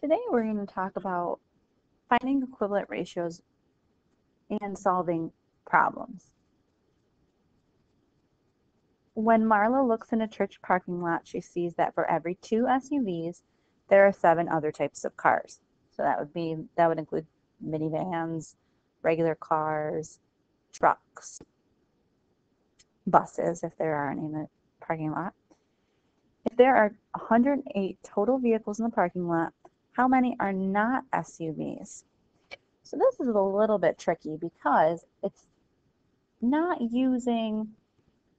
Today we're going to talk about finding equivalent ratios and solving problems. When Marla looks in a church parking lot, she sees that for every 2 SUVs, there are 7 other types of cars. So that would include minivans, regular cars, trucks, buses, if there are any in the parking lot. If there are 108 total vehicles in the parking lot, how many are not SUVs? So this is a little bit tricky because it's not using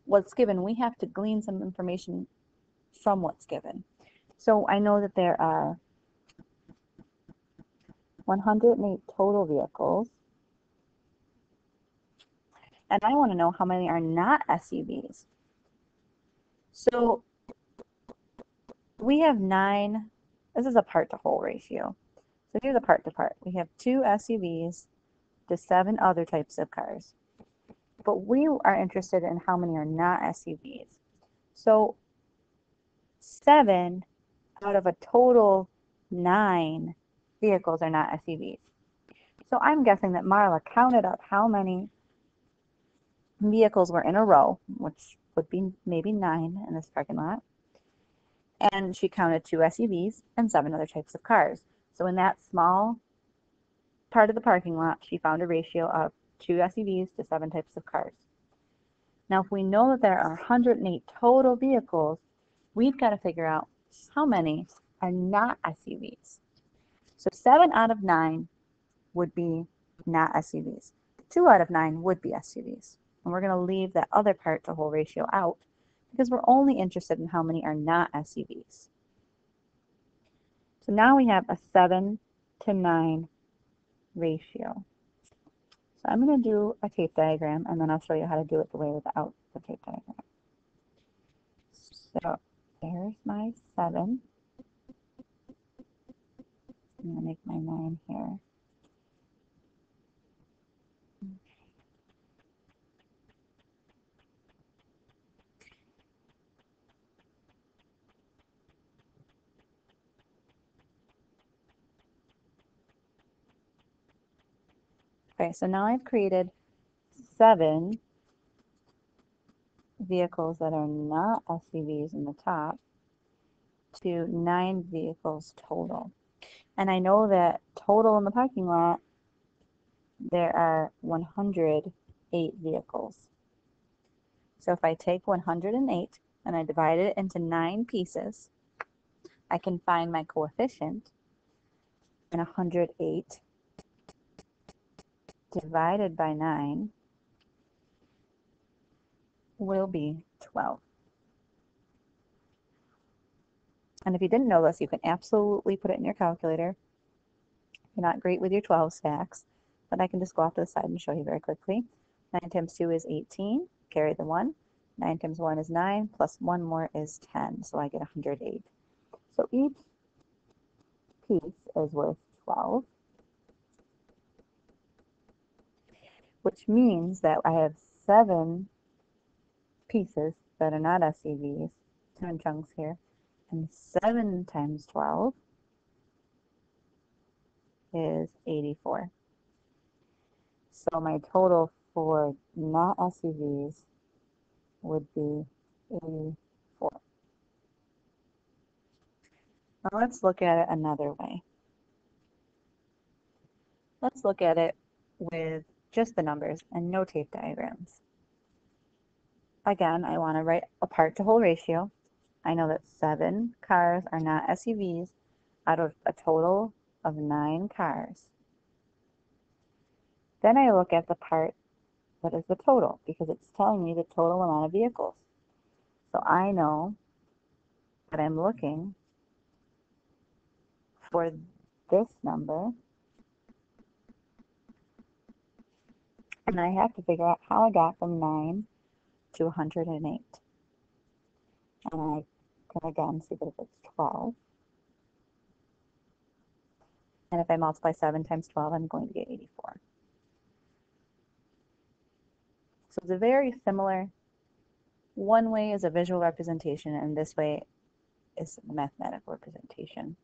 what's given. We have to glean some information from what's given. So I know that there are 108 total vehicles, and I want to know how many are not SUVs. So we have 9, this is a part to whole ratio. So here's a part to part. We have 2 SUVs to 7 other types of cars. But we are interested in how many are not SUVs. So 7 out of a total 9 vehicles are not SUVs. So I'm guessing that Marla counted up how many vehicles were in a row, which would be maybe 9 in this parking lot. And she counted 2 SUVs and 7 other types of cars. So in that small part of the parking lot, she found a ratio of 2 SUVs to 7 types of cars. Now, if we know that there are 108 total vehicles, we've got to figure out how many are not SUVs. So 7 out of 9 would be not SUVs. 2 out of 9 would be SUVs. And we're going to leave that other part to whole ratio out because we're only interested in how many are not SUVs. So now we have a 7 to 9 ratio. So I'm going to do a tape diagram, and then I'll show you how to do it the way without the tape diagram. So there's my 7. I'm going to make my 9 here. Okay, so now I've created 7 vehicles that are not SUVs in the top to 9 vehicles total. And I know that total in the parking lot, there are 108 vehicles. So if I take 108 and I divide it into 9 pieces, I can find my coefficient. And 108 divided by 9 will be 12. And if you didn't know this, you can absolutely put it in your calculator. You're not great with your 12 stacks, but I can just go off to the side and show you very quickly. 9 times 2 is 18, carry the 1. 9 times 1 is 9, plus 1 more is 10, so I get 108. So each piece is worth 12, which means that I have 7 pieces that are not SUVs, 7 chunks here, and 7 times 12 is 84. So my total for not SUVs would be 84. Now let's look at it another way. Let's look at it with just the numbers and no tape diagrams. Again, I want to write a part to whole ratio. I know that 7 cars are not SUVs out of a total of 9 cars. Then I look at the part that is the total because it's telling me the total amount of vehicles. So I know that I'm looking for this number, and I have to figure out how I got from 9 to 108. And I can again see that if it's 12, and if I multiply 7 times 12, I'm going to get 84. So it's a very similar, one way is a visual representation, and this way is the mathematical representation.